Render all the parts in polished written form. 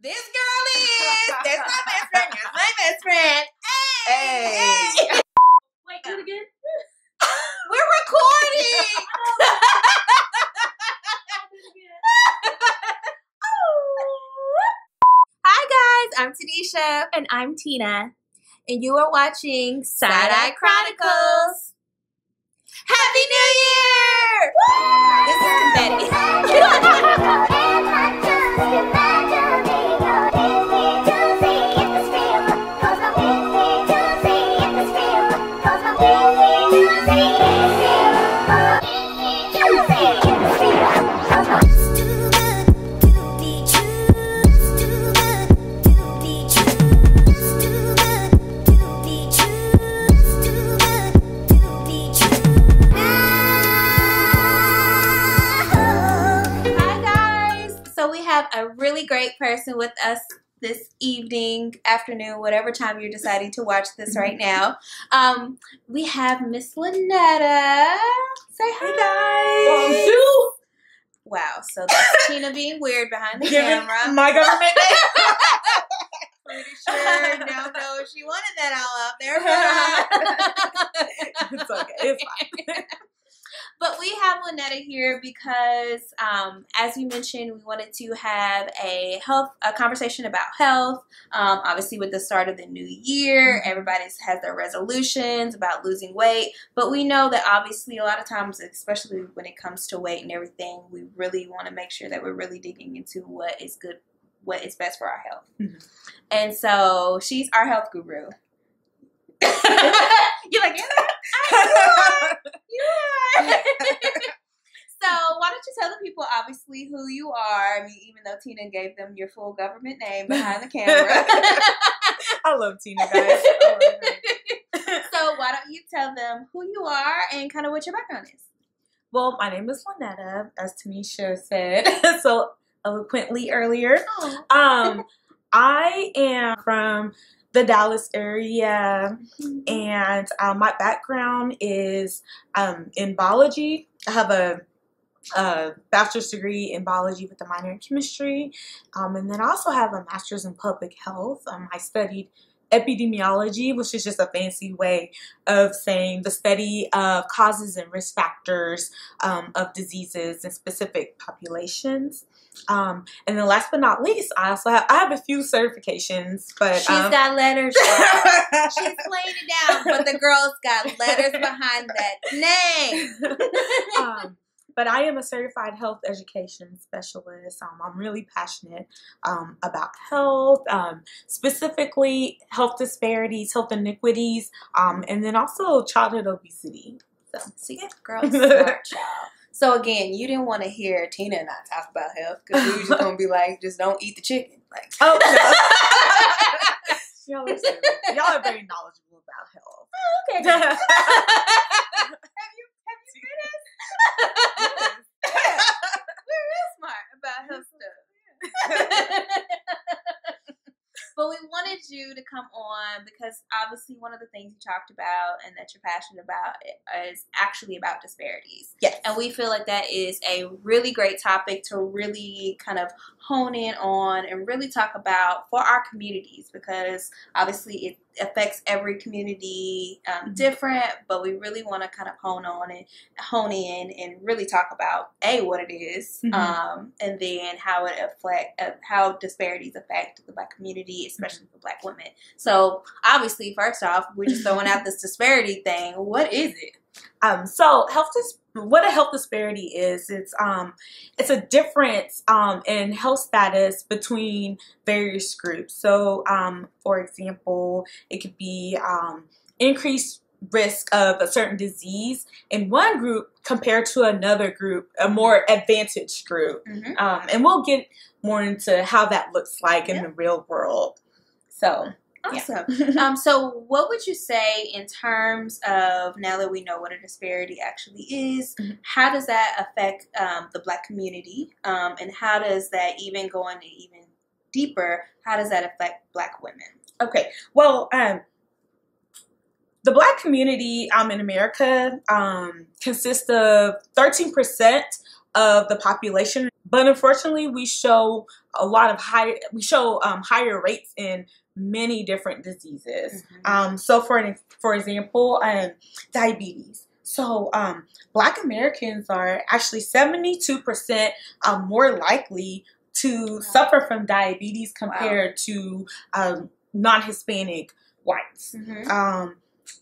This girl is. That's my best friend. That's my best friend. Hey. Wait, do it again. We're recording. Hi guys, I'm Tanisha. And I'm Tina. And you are watching Side-Eye Chronicles. Happy New Year! Woo! This is Confetti. A really great person with us this evening, afternoon, whatever time you're deciding to watch this right now. We have Miss Lynetta. Say hi, guys. Bonjour. Wow, so that's Tina being weird behind the camera. My government name. Pretty sure don't know if she wanted that all out there. It's okay. It's fine. But we have Lynetta here because, as we mentioned, we wanted to have a conversation about health. Obviously, with the start of the new year, everybody has their resolutions about losing weight. But we know that obviously a lot of times, especially when it comes to weight and everything, we really want to make sure that we're really digging into what is good, what is best for our health. Mm-hmm. And so she's our health guru. You're like, you are. So why don't you tell the people, obviously, who you are? I mean, even though Tina gave them your full government name behind the camera. I love Tina, guys. So why don't you tell them who you are and kind of what your background is? Well, my name is Lynetta, as Tanisha said so eloquently earlier. I am from the Dallas area, and my background is in biology. I have a bachelor's degree in biology with a minor in chemistry, and then I also have a master's in public health. I studied epidemiology, which is just a fancy way of saying the study of causes and risk factors of diseases in specific populations. And then last but not least, I have a few certifications, but she's got letters. She's laying it down, but the girl's got letters behind that name. But I am a certified health education specialist. I'm really passionate about health, specifically health disparities, health inequities, and then also childhood obesity. So, see, girl, smart child. So again, you didn't want to hear Tina and I talk about health because we were just gonna be like, just don't eat the chicken. Like, oh no. Y'all are very knowledgeable about health. Oh, okay. Have you finished? We're real smart about health stuff. But we wanted you to come on because obviously one of the things you talked about and that you're passionate about is actually about disparities. Yes. And we feel like that is a really great topic to really kind of hone in on and really talk about for our communities, because obviously it affects every community different, but we really want to kind of hone in and really talk about what it is, and then how disparities affect the Black community, especially for Black women. So obviously, first off, we're just throwing out this disparity thing. What is it? So what a health disparity is, it's a difference in health status between various groups. So for example, it could be increased risk of a certain disease in one group compared to another group, a more advantaged group. And we'll get more into how that looks like in the real world. So awesome. Yeah. So what would you say in terms of, now that we know what a disparity actually is, how does that affect the Black community? And how does that, even going even deeper, how does that affect Black women? Okay. Well, the Black community in America consists of 13% of the population. But unfortunately, we show higher rates in many different diseases. So for example, diabetes. So Black Americans are actually 72% more likely to suffer from diabetes compared to non-Hispanic whites.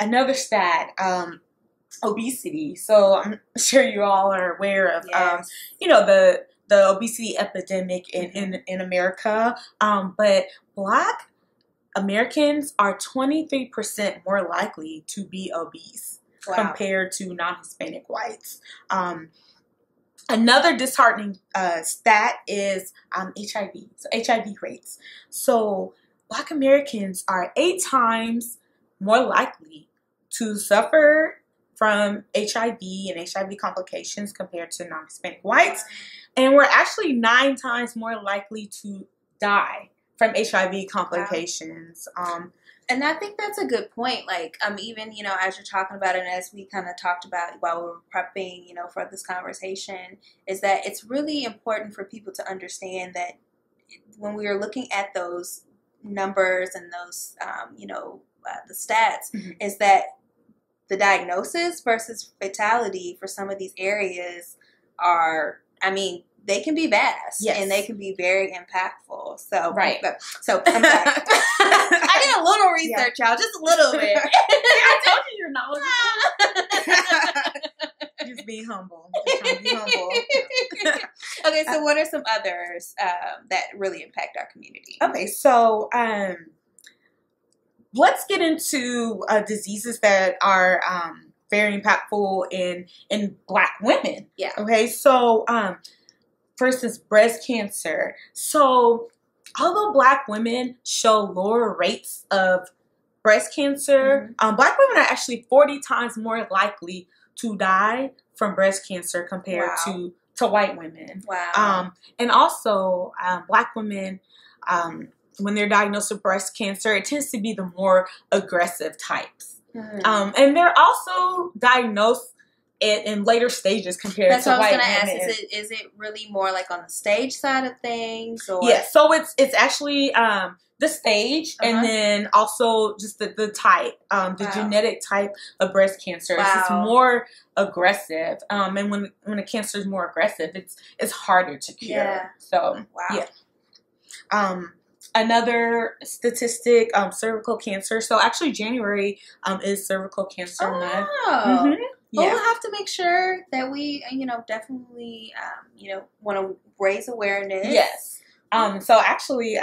Another stat, obesity. So I'm sure you all are aware of, the obesity epidemic in America. But Black Americans are 23% more likely to be obese compared to non-Hispanic whites. Another disheartening stat is HIV. So HIV rates. So Black Americans are 8 times more likely to suffer from HIV and HIV complications compared to non-Hispanic whites. And we're actually 9 times more likely to die from HIV complications. And I think that's a good point. Like, even, as you're talking about it, and as we kind of talked about while we were prepping, for this conversation, is that it's really important for people to understand that when we are looking at those numbers and those, the stats, is that the diagnosis versus fatality for some of these areas are, they can be vast and they can be very impactful. So, so I'm sorry. I did a little research, y'all, just a little bit. I told you you're knowledgeable. Just being humble. Just trying to be humble. Okay, so what are some others that really impact our community? Okay, so let's get into diseases that are very impactful in Black women. Yeah. Okay, so for instance, breast cancer. So although Black women show lower rates of breast cancer, Black women are actually 40 times more likely to die from breast cancer compared to white women. Wow. And also, Black women, when they're diagnosed with breast cancer, it tends to be the more aggressive types. And they're also diagnosed in later stages compared to white women. That's what I was going to ask. Is it really more like on the stage side of things? Or? Yeah, so it's actually the stage and then also just the type, the genetic type of breast cancer. It's just more aggressive. And when a cancer is more aggressive, it's harder to cure. Yeah. So, another statistic, cervical cancer. So actually January is Cervical Cancer Month. Well, we'll have to make sure that we, definitely, want to raise awareness. Yes. So actually,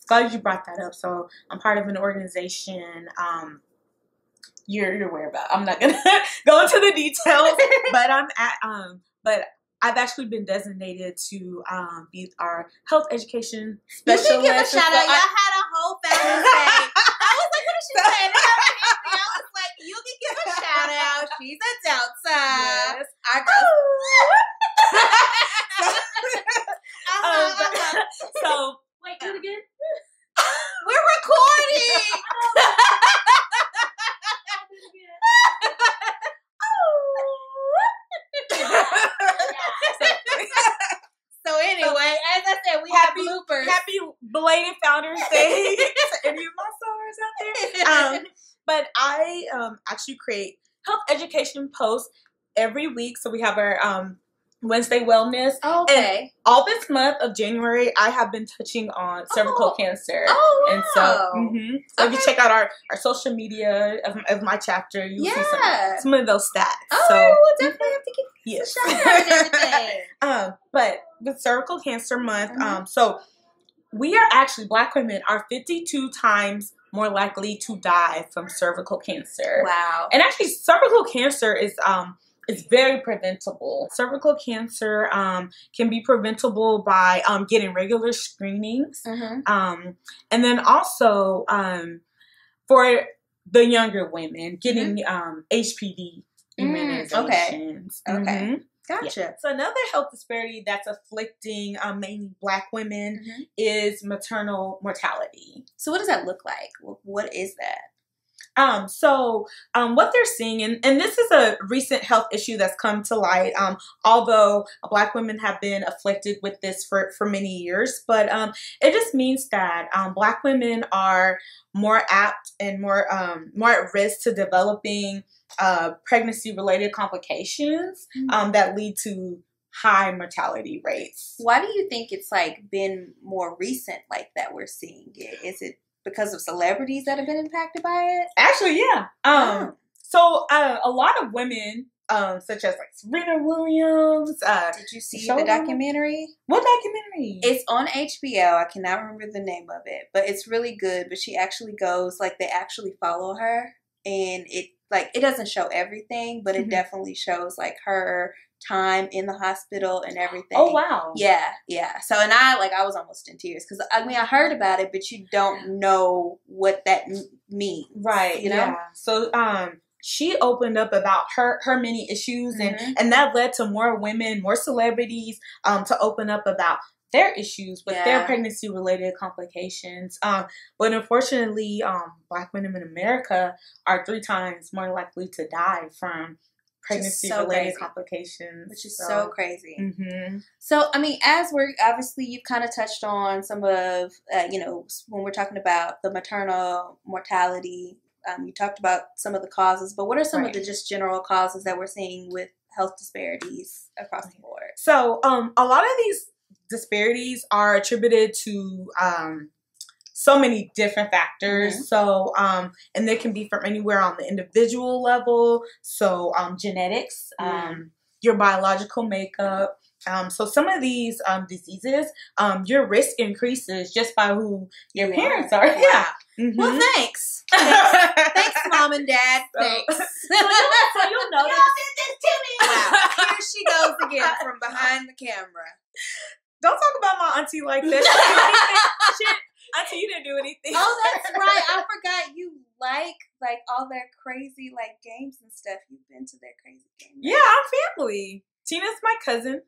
glad you brought that up. So I'm part of an organization. You're aware about. I'm not gonna go into the details, but but I've actually been designated to be our health education specialist. You can give a shout out. Y'all had a whole Father's Day. I was like, what is she saying? I was like, you can give a shout out. She's a Delta. Yes. Our girl. So wait, do it again. We're recording. So anyway, as I said, we have bloopers. Happy belated Founders Day to any of my stars out there. But I actually create health education posts every week. So we have our Wednesday Wellness. Okay. And all this month of January, I have been touching on cervical cancer. Oh, wow. And so, if you check out our social media of my chapter, you'll see some of those stats. Oh, so, we'll definitely have to give a shout out and everything. But with Cervical Cancer Month, so we are actually, Black women are 52 times more likely to die from cervical cancer. Wow. And actually, cervical cancer is very preventable. Cervical cancer can be preventable by getting regular screenings. And then also for the younger women, getting HPV immunizations. Okay. Gotcha. Yeah. So another health disparity that's afflicting mainly Black women is maternal mortality. So what does that look like? What is that? What they're seeing, and this is a recent health issue that's come to light, although Black women have been afflicted with this for many years, but it just means that Black women are more apt and more at risk to developing pregnancy-related complications that lead to high mortality rates. Why do you think it's like been more recent like that we're seeing it? Is it because of celebrities that have been impacted by it? Actually, yeah. So a lot of women, such as like Serena Williams. Did you see the documentary? What documentary? It's on HBO. I cannot remember the name of it, but it's really good. But she actually goes, like, they actually follow her, and it doesn't show everything, but it definitely shows like her time in the hospital and everything. Oh, wow. Yeah. So, and I was almost in tears because I heard about it, but you don't know what that means, right? You know. Yeah. So, she opened up about her many issues, and that led to more women, more celebrities, to open up about their issues with their pregnancy-related complications. But unfortunately, Black women in America are 3 times more likely to die from pregnancy-related complications. Which is so crazy. So, as we're, obviously, you've kind of touched on some of, when we're talking about the maternal mortality, you talked about some of the causes, but what are some of the just general causes that we're seeing with health disparities across the board? So, a lot of these disparities are attributed to so many different factors. So, and they can be from anywhere on the individual level. So, genetics, your biological makeup. So some of these diseases, your risk increases just by who your parents are. Wow. Yeah. Well, thanks. Thanks, Mom and Dad. Thanks. So you'll notice. Y'all did this to me. Wow. Here she goes again from behind the camera. Don't talk about my auntie like that. Auntie, you didn't do anything. Oh, that's right. I forgot you like all their crazy games and stuff. You've been to their crazy games. Yeah, I'm family. Tina's my cousin.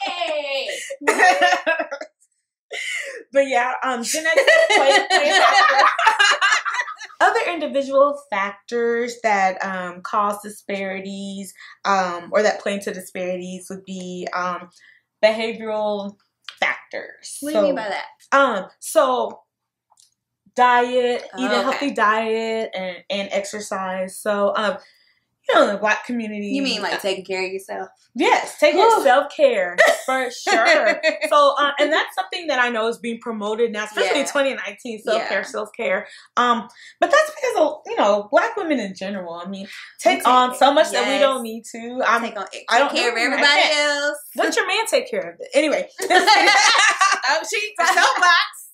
Hey. But yeah, genetics play a factor. Other individual factors that cause disparities or that play into disparities would be behavioral factors. What do you mean by that? So diet, eat a healthy diet, and exercise. So in the Black community. You mean taking care of yourself? Yes, taking self-care for sure. So, and that's something that I know is being promoted now, especially in 2019, self-care. But that's because of, Black women in general. Take on so much that we don't need to. Take care of everybody else. Let your man take care of it. Anyway. She's a soapbox.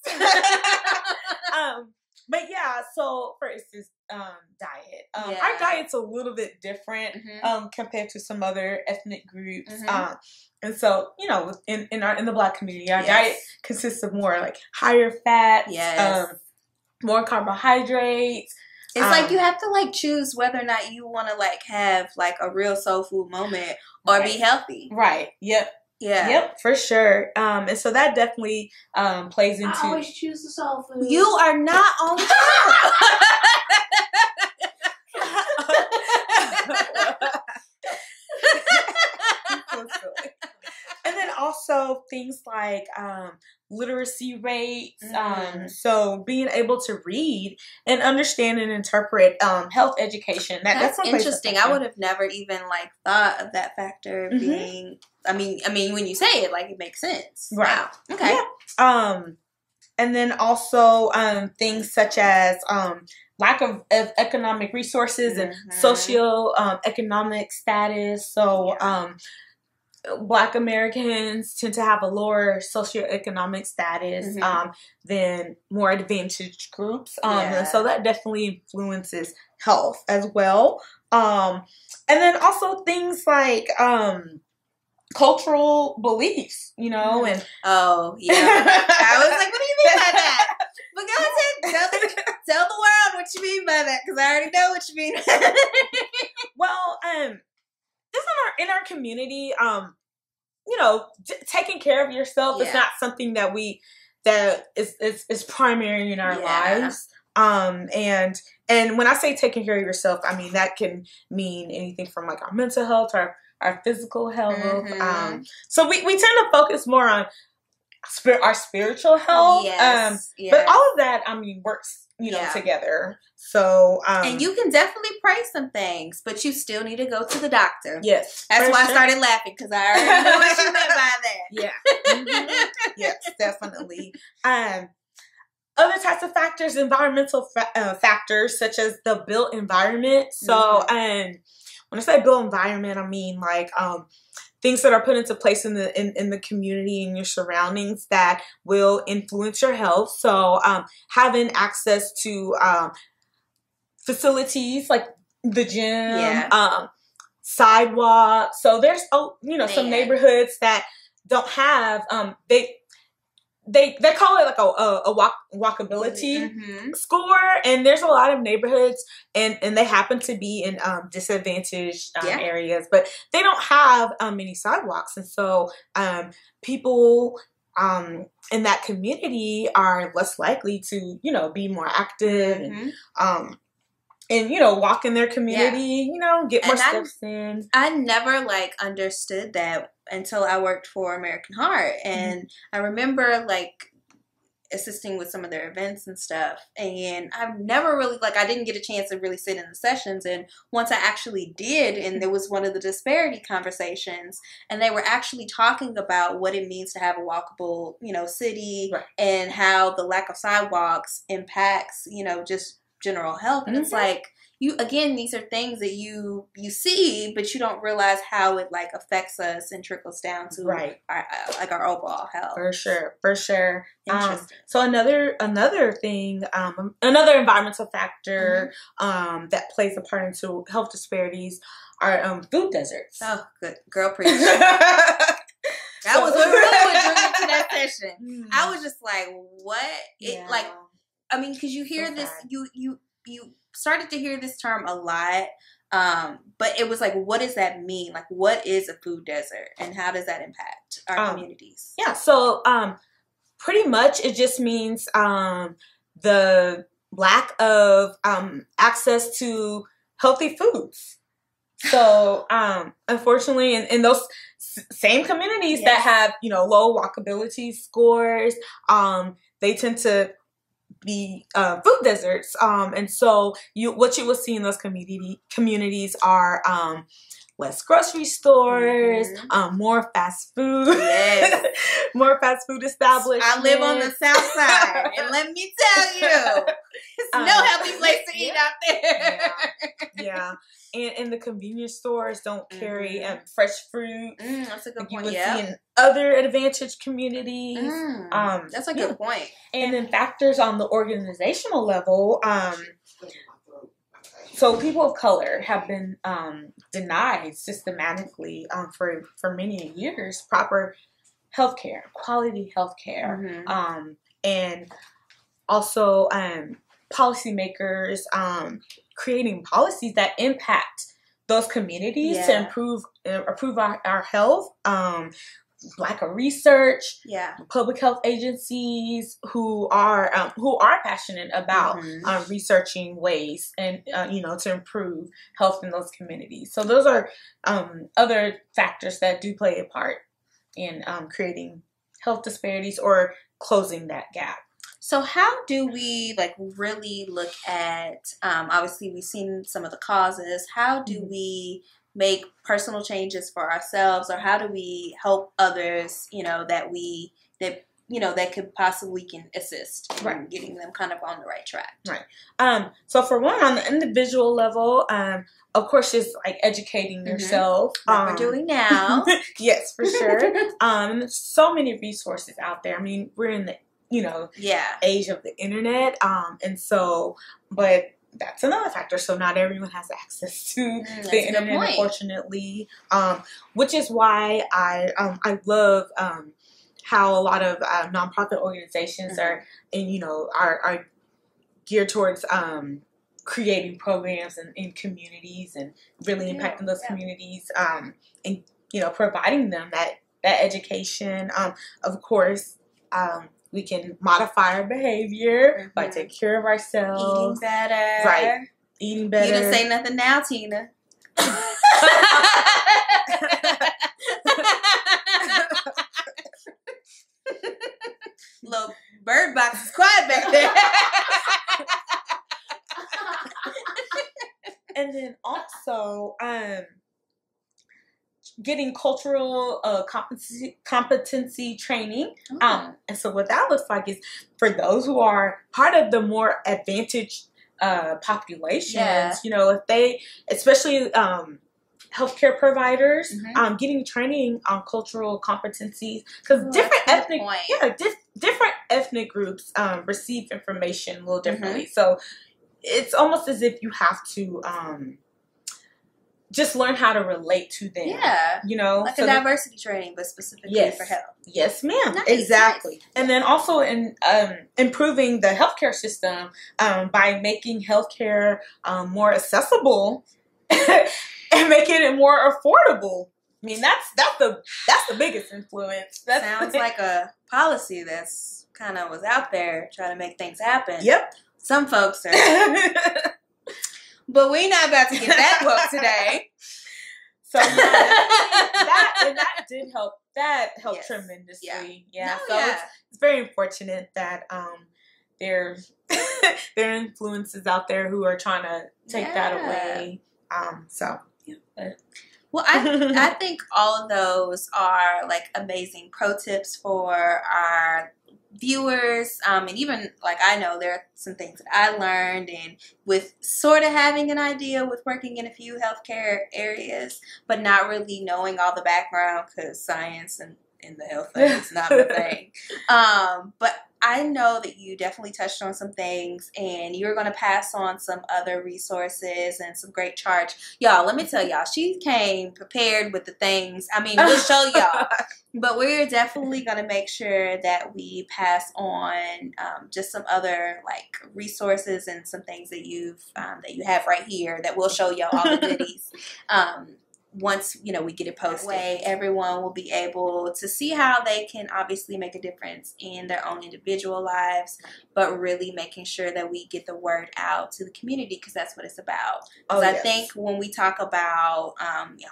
But yeah, so for instance, diet. Our diet's a little bit different compared to some other ethnic groups. And so, in the Black community, our diet consists of more higher fats, more carbohydrates. It's you have to choose whether or not you want to have a real soul food moment or be healthy. Right. Yep. Yeah. Yep, for sure. And so that definitely plays into. I always choose the soul food. You are not on camera. And then also things like literacy rates. So being able to read and understand and interpret health education. That's interesting. I would have never even thought of that factor being. I mean, when you say it, it makes sense. Right. Wow. Okay. Yeah. And then also things such as lack of economic resources and socio-economic status. So Black Americans tend to have a lower socioeconomic status than more advantaged groups. And so that definitely influences health as well. And then also things like cultural beliefs, and oh yeah, I was like, what do you mean by that? But go ahead, tell the world what you mean by that, because I already know what you mean. Well, just in our community, taking care of yourself is not something that we that is primary in our lives. And when I say taking care of yourself, I mean that can mean anything from like our mental health, our physical health. So we tend to focus more on our spiritual health. But all of that, I mean, works, together. So, and you can definitely pray some things, but you still need to go to the doctor. Yes. That's why I started laughing, because I already know what you meant by that. Yeah. Yes, definitely. Other types of factors, environmental factors, such as the built environment. So, when I say built environment, I mean like things that are put into place in the community and your surroundings that will influence your health. So, having access to facilities like the gym, sidewalks. So there's some neighborhoods that don't have they call it like a walkability score, and there's a lot of neighborhoods and they happen to be in disadvantaged areas, but they don't have many sidewalks, and so people in that community are less likely to be more active and walk in their community, get more steps in. I never understood that until I worked for American Heart, and I remember assisting with some of their events and stuff, and I've never really I didn't get a chance to really sit in the sessions, and once I actually did, and there was one of the disparity conversations, and they were actually talking about what it means to have a walkable city, and how the lack of sidewalks impacts just general health. And it's these are things that you see, but you don't realize how it affects us and trickles down to our overall health. For sure. Interesting. So another thing, another environmental factor that plays a part into health disparities are food deserts. Oh, good girl, preach. That was what really drew me to that session. I was just like, what? Because you hear this, you started to hear this term a lot, but it was what does that mean? What is a food desert, and how does that impact our communities? Yeah, so pretty much it just means the lack of access to healthy foods. So unfortunately, in those same communities that have low walkability scores, they tend to be food deserts, and so what you will see in those communities are less grocery stores, more fast food, more fast food establishments. I live on the south side, and let me tell you, it's no healthy place to eat out there. Yeah. And the convenience stores don't carry fresh fruit. That's a good point. You would see in other advantaged communities. That's a good point. And then factors on the organizational level. So people of color have been denied systematically for many years proper healthcare, quality healthcare, and also policymakers creating policies that impact those communities to improve our health. Lack of research, public health agencies who are passionate about researching ways and to improve health in those communities. So those are other factors that do play a part in creating health disparities or closing that gap. So how do we really look at, obviously we've seen some of the causes, how do we make personal changes for ourselves, or how do we help others, that could possibly can assist in getting them kind of on the right track? So for one, on the individual level, of course, just educating yourself. Like we're doing now. Yes, for sure. There's so many resources out there. I mean, we're in the age of the internet. And so, but that's another factor. So not everyone has access to the internet, unfortunately. Which is why I love how a lot of nonprofit organizations are geared towards creating programs in communities and really impacting those communities and providing them that education. Of course, we can modify our behavior by taking care of ourselves. Eating better. Right. Eating better. You didn't say nothing now, Tina. Little bird box is quiet back there. And then also, getting cultural competency training. And so what that looks like is for those who are part of the more advantaged populations, you know, if they, especially healthcare providers, getting training on cultural competencies, because different ethnic groups receive information a little differently. So it's almost as if you have to just learn how to relate to them. Yeah. You know? Like a diversity training, but specifically for health. Yes, ma'am. Nice. Exactly. Nice. And then also in improving the healthcare system by making healthcare more accessible and making it more affordable. I mean, that's the biggest influence. Sounds like a policy that's kind of was out there trying to make things happen. Yep. Some folks are. But we're not about to get that woke today. So that did help. That helped tremendously. Yeah. It's very unfortunate that there are influences out there who are trying to take that away. Well, I think all of those are like amazing pro tips for our viewers, and even like I know there are some things that I learned, and with sort of having an idea with working in a few healthcare areas, but not really knowing all the background because science and in the health thing is not my thing. But I know that you definitely touched on some things, and you're going to pass on some other resources and some great charts. Y'all, let me tell y'all, she came prepared with the things. I mean, we'll show y'all. But we're definitely going to make sure that we pass on just some other like resources and some things that you have right here that we'll show y'all all the goodies. Once, you know, we get it posted, everyone will be able to see how they can obviously make a difference in their own individual lives, but really making sure that we get the word out to the community, because that's what it's about. Because I think when we talk about,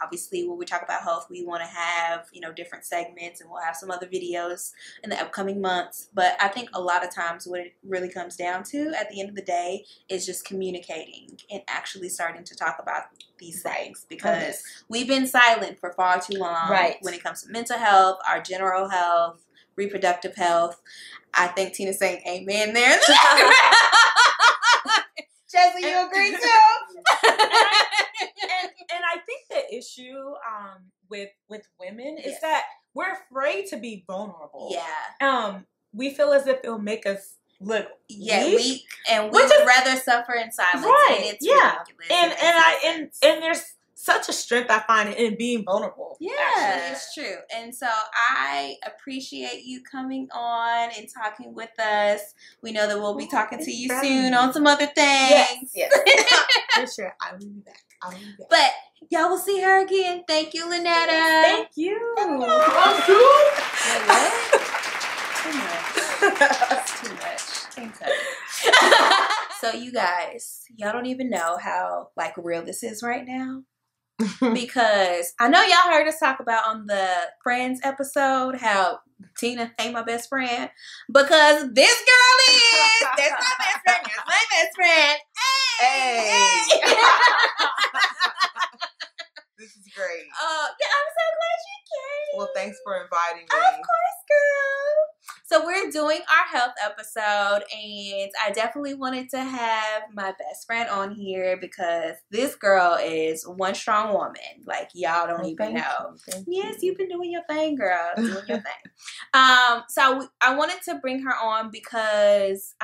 obviously when we talk about health, we want to have, you know, different segments, and we'll have some other videos in the upcoming months. But I think a lot of times what it really comes down to at the end of the day is just communicating and actually starting to talk about these things, because we've been silent for far too long when it comes to mental health, our general health, reproductive health. I think Tina's saying amen there. Chesley, you agree too? and I think the issue with women is that we're afraid to be vulnerable. Yeah. We feel as if it'll make us look weak, and we would rather suffer in silence. Right. And it's ridiculous. And there's such a strength I find in being vulnerable. Yeah, actually. It's true. And so I appreciate you coming on and talking with us. We know that we'll be talking to you soon on some other things. Yes. For sure. I will be back. But y'all will see her again. Thank you, Lynetta. Thank you. I'm cool. Too much. That's too much. So you guys, y'all don't even know how like real this is right now. Because I know y'all heard us talk about on the Friends episode how Tina ain't my best friend, because this girl is. That's my best friend. That's my best friend. Hey. This is great. Yeah, I'm so glad you came. Well, thanks for inviting me. Of course, girl. So we're doing our health episode, and I definitely wanted to have my best friend on here because this girl is one strong woman. Like, y'all don't even know. Yes, you've been doing your thing, girl. Doing your thing. So I wanted to bring her on because,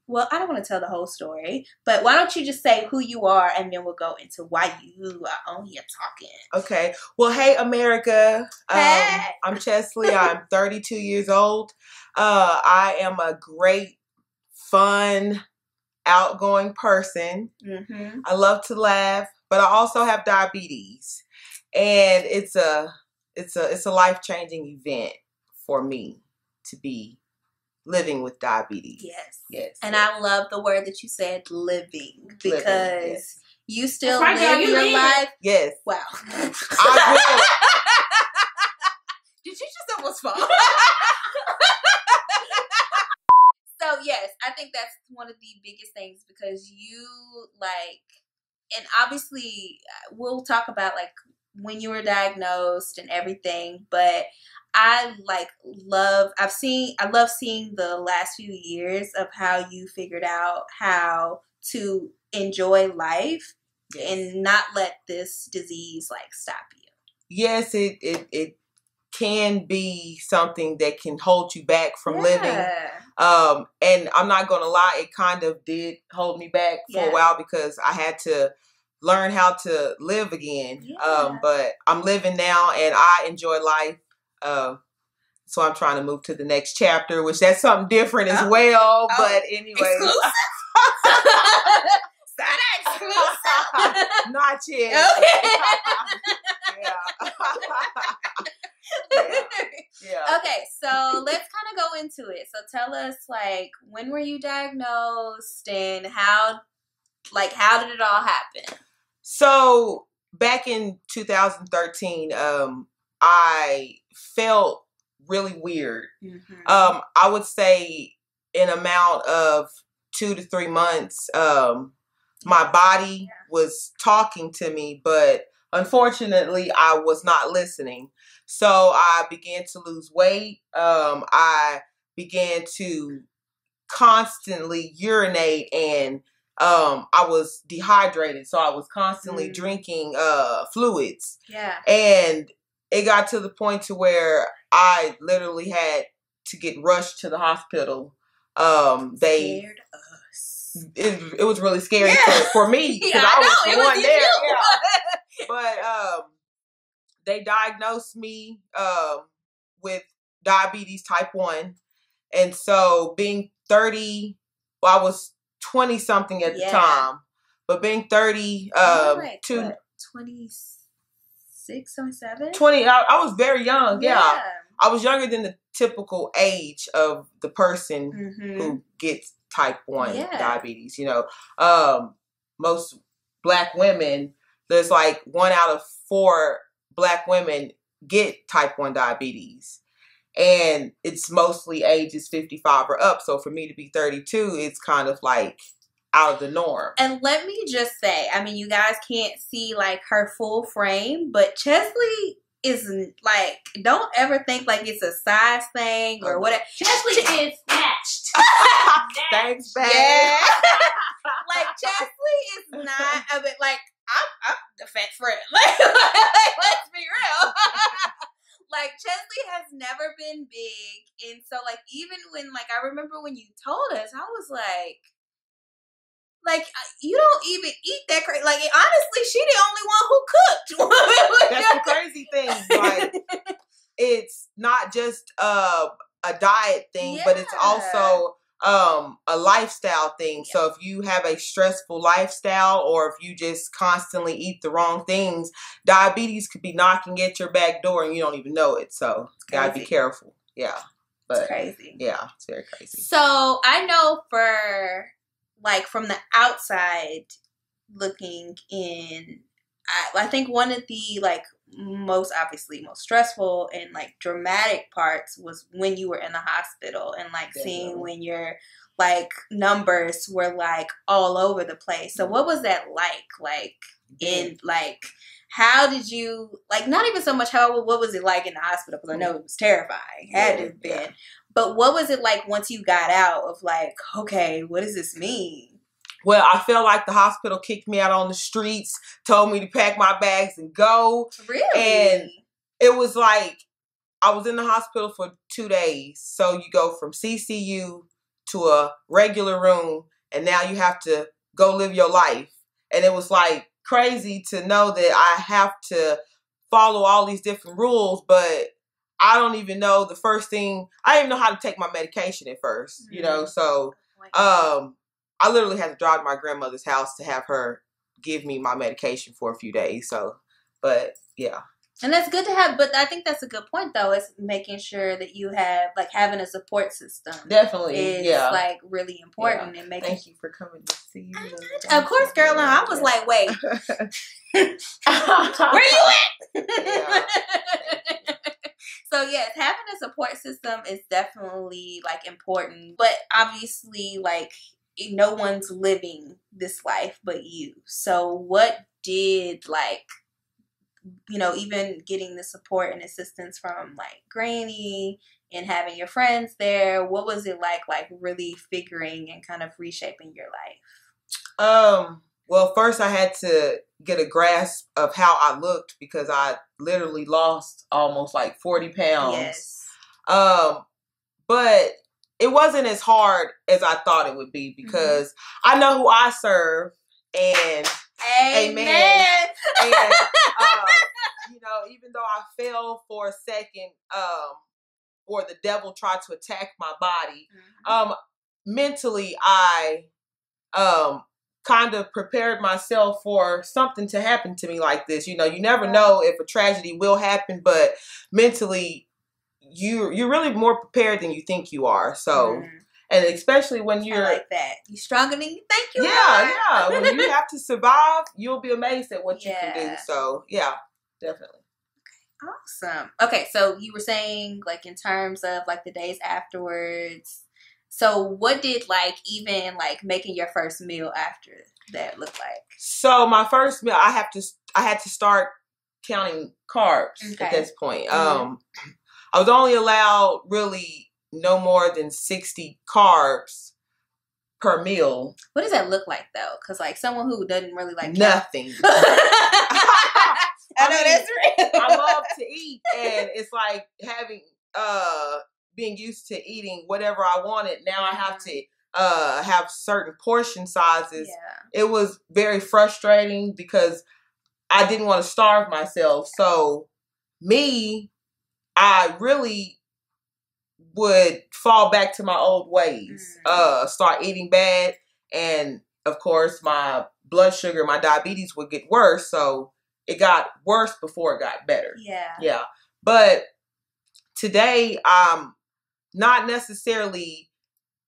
well, I don't want to tell the whole story, but why don't you just say who you are, and then we'll go into why you are on here talking. Okay. Well, hey, America. Hey. I'm Chesley. I'm 32 years old. I am a great, fun, outgoing person. Mm-hmm. I love to laugh, but I also have diabetes, and it's a life-changing event for me to be living with diabetes. Yes. Yes. And I love the word that you said, living, because yes. you still That's right, live girl, you your live. life. Yes. Wow. I Did you just almost fall? So yes, I think that's one of the biggest things, because you like, and obviously we'll talk about like when you were diagnosed and everything, but I love seeing the last few years of how you figured out how to enjoy life and not let this disease like stop you. Yes, it can be something that can hold you back from living. And I'm not gonna lie, it kind of did hold me back for a while, because I had to learn how to live again. But I'm living now and I enjoy life. So I'm trying to move to the next chapter, which that's something different as well. But anyway. Exclusive? Exclusive? Not yet. Okay. Yeah. Okay, so let's kind of go into it. So tell us, like, when were you diagnosed and how did it all happen? So back in 2013, I felt really weird. Mm-hmm. I would say in amount of 2 to 3 months, my body was talking to me, but unfortunately I was not listening. So I began to lose weight. I began to constantly urinate, and I was dehydrated, so I was constantly drinking fluids. Yeah. And it got to the point to where I literally had to get rushed to the hospital. They scared us. It was really scary for me, because I was the one there. Yeah. But they diagnosed me with diabetes type 1. And so being 30, well, I was 20 something at the time, but being 30, 26, 27? 20, I was very young. Yeah. I was younger than the typical age of the person who gets type 1 diabetes. You know, most Black women, there's like 1 out of 4 Black women get type 1 diabetes. And it's mostly ages 55 or up. So for me to be 32, it's kind of like out of the norm. And let me just say, I mean, you guys can't see like her full frame, but Chesley is like, don't ever think like it's a size thing or whatever. Chesley is snatched. Thanks, babe. Yeah. Like Chesley is not, I mean, like, I'm the fat friend. Like, let's be real. Like, Chesley has never been big. And so, like, even when, like, I remember when you told us, I was like, you don't even eat that crazy. Like, honestly, she the only one who cooked. That's the crazy thing. Like, it's not just a diet thing, but it's also a lifestyle thing. So if you have a stressful lifestyle, or if you just constantly eat the wrong things, diabetes could be knocking at your back door and you don't even know it. So gotta be careful. Yeah. But it's crazy. Yeah, it's very crazy. So I know from the outside looking in, I think one of the like most stressful and like dramatic parts was when you were in the hospital and like seeing when your like numbers were like all over the place. So what was that like? Like in like, how did you, like, not even so much what was it like in the hospital? Because I know it was terrifying. Had to have been. Yeah. But what was it like once you got out of like, okay, what does this mean? Well, I felt like the hospital kicked me out on the streets, told me to pack my bags and go. Really? And it was like, I was in the hospital for 2 days. So you go from CCU to a regular room, and now you have to go live your life. And it was like crazy to know that I have to follow all these different rules, but I don't even know the first thing. I didn't even know how to take my medication at first, you know? So, I literally had to drive to my grandmother's house to have her give me my medication for a few days. So, but yeah. And that's good to have, but I think that's a good point though, is making sure that you have, like, having a support system. Definitely, is like really important and making. Thank you for coming to see you. Of course, girl. No, I was like, wait, where you at? So yes, having a support system is definitely like important, but obviously, like, no one's living this life but you. So what did, like, you know, even getting the support and assistance from like Granny and having your friends there, what was it like really figuring and kind of reshaping your life? Well, first I had to get a grasp of how I looked because I literally lost almost like 40 pounds. Yes. But it wasn't as hard as I thought it would be because I know who I serve, and amen. And you know, even though I fell for a second, or the devil tried to attack my body, mentally I kind of prepared myself for something to happen to me like this. You know, you never know if a tragedy will happen, but mentally you're really more prepared than you think you are. So, and especially when you're like that, you're stronger than you think you are. Yeah. When you have to survive, you'll be amazed at what you can do. So, yeah, definitely. Awesome. Okay, so you were saying, like, in terms of like the days afterwards. So what did, like, even like making your first meal after that look like? So my first meal, I had to start counting carbs at this point. I was only allowed really no more than 60 carbs per meal. What does that look like though? Because like someone who doesn't really like nothing. I know that's real. I love to eat, and it's like having being used to eating whatever I wanted. Now I have to have certain portion sizes. Yeah. It was very frustrating because I didn't want to starve myself. So I really would fall back to my old ways, start eating bad. And of course, my blood sugar, my diabetes would get worse. So it got worse before it got better. Yeah. But today, I'm not necessarily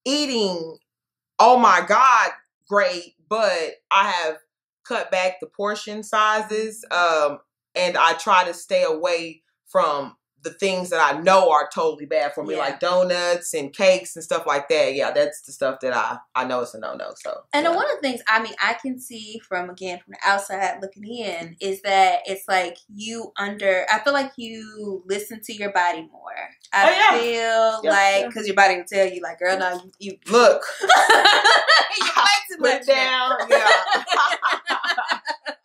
eating, oh my God, great, but I have cut back the portion sizes. And I try to stay away from the things that I know are totally bad for me, like donuts and cakes and stuff like that. Yeah, that's the stuff that I know is a no-no. So, and one of the things, I mean, I can see from the outside looking in is that it's like I feel like you listen to your body more. I feel like, because your body will tell you, like, girl, no, you look. You play too much down.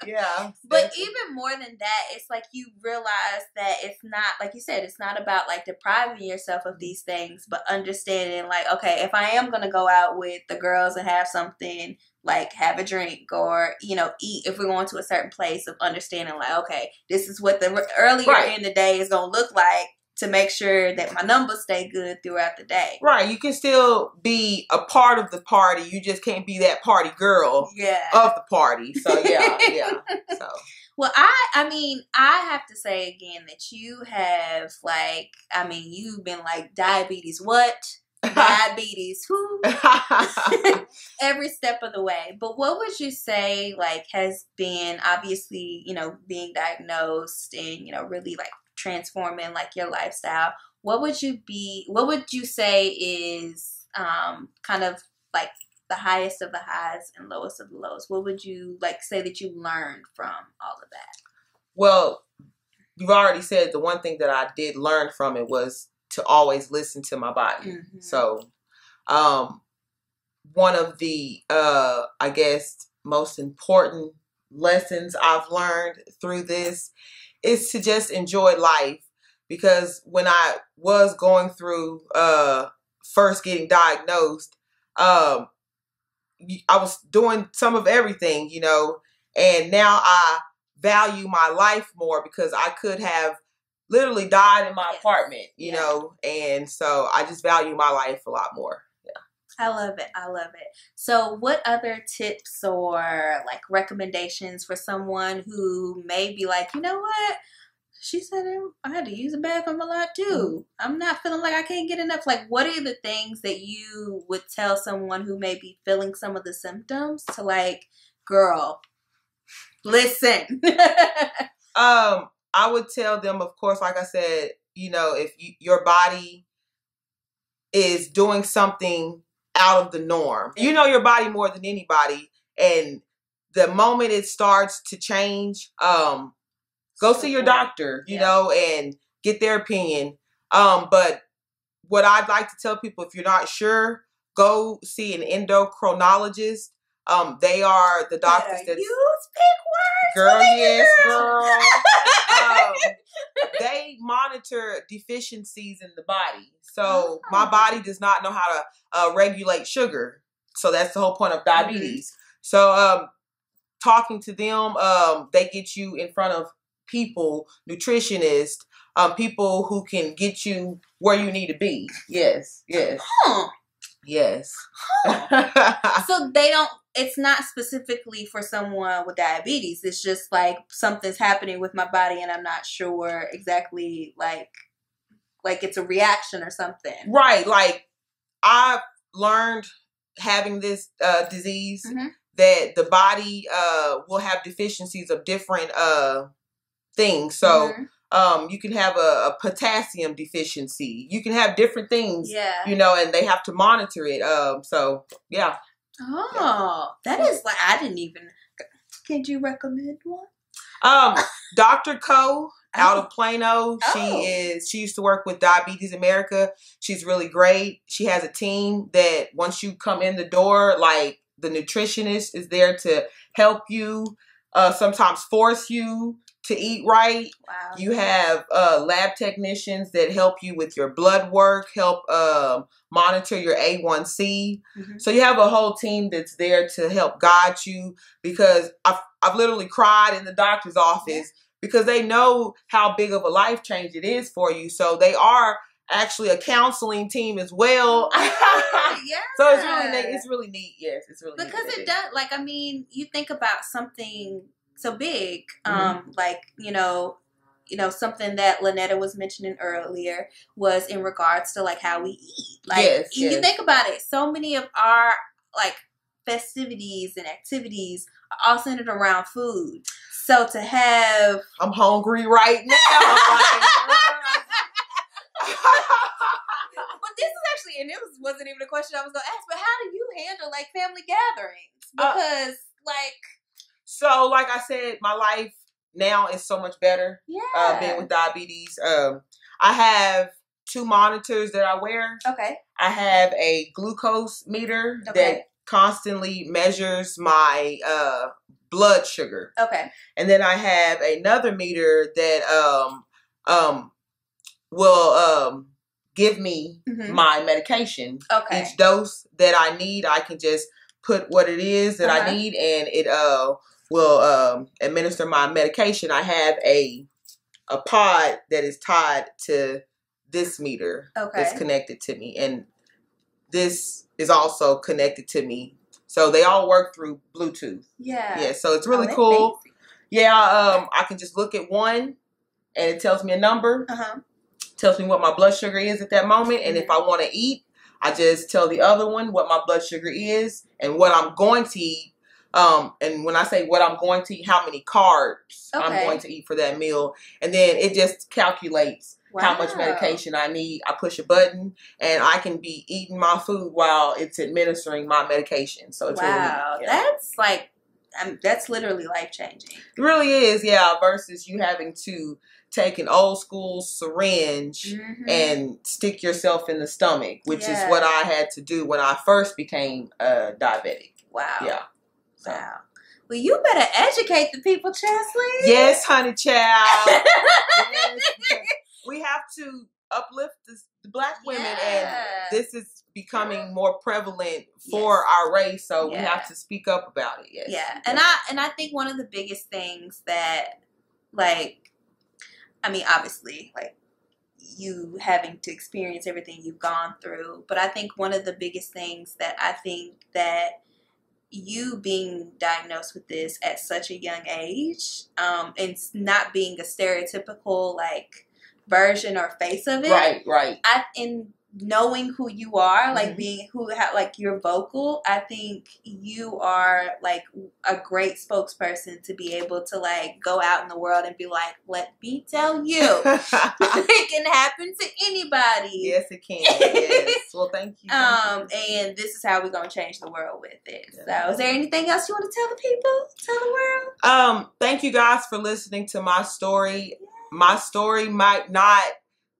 Yeah. But even more than that, it's like you realize that it's not, like you said, it's not about like depriving yourself of these things, but understanding like, okay, if I am going to go out with the girls and have something, like have a drink or, you know, eat, if we're going to a certain place, of understanding like, okay, this is what the earlier in the day is going to look like, to make sure that my numbers stay good throughout the day. Right. You can still be a part of the party. You just can't be that party girl of the party. So, yeah. So. Well, I mean, I have to say again that you have, like, I mean, you've been like diabetes what? Diabetes who? Every step of the way. But what would you say, like, has been, obviously, you know, being diagnosed and, you know, really, like, transforming like your lifestyle, what would you say is kind of like the highest of the highs and lowest of the lows? What would you like say that you learned from all of that? Well, you've already said the one thing that I did learn from it was to always listen to my body. So one of the I guess most important lessons I've learned through this is to just enjoy life, because when I was going through first getting diagnosed, I was doing some of everything, you know, and now I value my life more because I could have literally died in my apartment, you know, and so I just value my life a lot more. I love it. So what other tips or like recommendations for someone who may be like, you know what? She said I had to use the bathroom a lot too. I'm not feeling like I can't get enough. Like, what are the things that you would tell someone who may be feeling some of the symptoms to, like, girl, listen? I would tell them, of course, like I said, if your body is doing something out of the norm, you know your body more than anybody, and the moment it starts to change, go see your doctor, you know, and get their opinion. But what I'd like to tell people, if you're not sure, go see an endocrinologist. They are the doctors that use big words. Girl, yes, girl. They monitor deficiencies in the body. So my body does not know how to regulate sugar. So that's the whole point of diabetes. So talking to them, they get you in front of people, nutritionists, people who can get you where you need to be. Yes. Yes. So it's not specifically for someone with diabetes. It's just like something's happening with my body and I'm not sure exactly, like it's a reaction or something. Right. Like, I've learned having this disease that the body will have deficiencies of different things. So you can have a potassium deficiency. You can have different things, and they have to monitor it. So, yeah. Oh, that is like, I didn't even. Could you recommend one? Dr. Ko out of Plano. She used to work with Diabetes America. She's really great. She has a team that once you come in the door, like, the nutritionist is there to help you, sometimes force you to eat right. Wow. You have lab technicians that help you with your blood work, help monitor your A1C. So you have a whole team that's there to help guide you, because I've literally cried in the doctor's office because they know how big of a life change it is for you. So they are actually a counseling team as well. So it's really neat. Yes, it's really because neat. It does. Like, I mean, you think about something so big, like, something that Lynetta was mentioning earlier was in regards to, like, how we eat. Like, you think about it, so many of our, like, festivities and activities are all centered around food. So to have... I'm hungry right now. But this is actually, and wasn't even a question I was going to ask, but how do you handle, like, family gatherings? Because, So, like I said, my life now is so much better. Being with diabetes. I have 2 monitors that I wear. Okay. I have a glucose meter that constantly measures my blood sugar. Okay. And then I have another meter that will give me my medication. Okay. Each dose that I need, I can just put what it is that I need, and it will administer my medication. I have a pod that is tied to this meter that's connected to me, and this is also connected to me. So they all work through Bluetooth. Yeah, so it's really cool. Fancy. I can just look at one and it tells me a number. Tells me what my blood sugar is at that moment, and if I want to eat, I just tell the other one what my blood sugar is and what I'm going to eat. And when I say what I'm going to eat, how many carbs I'm going to eat for that meal. And then it just calculates how much medication I need. I push a button and I can be eating my food while it's administering my medication. So it's really neat. That's like, that's literally life-changing. It really is, versus you having to take an old school syringe and stick yourself in the stomach, which is what I had to do when I first became diabetic. Wow. Yeah. So. Wow. Well, you better educate the people, Chesley. Yes, honey child. Yes, we have to uplift the Black women, and this is becoming more prevalent for our race, so we have to speak up about it. Yes. Yeah. And I think one of the biggest things that, like, I mean, obviously, like, you having to experience everything you've gone through, but I think one of the biggest things that I think that you being diagnosed with this at such a young age, and not being a stereotypical like version or face of it. Right. In knowing who you are, like being like you're vocal, I think you are like a great spokesperson to be able to like go out in the world and be like, let me tell you, it can happen to anybody. Yes, it can. Yes. Well, thank you. And this is how we're gonna change the world with it. So, is there anything else you want to tell the people, tell the world? Thank you guys for listening to my story. My story might not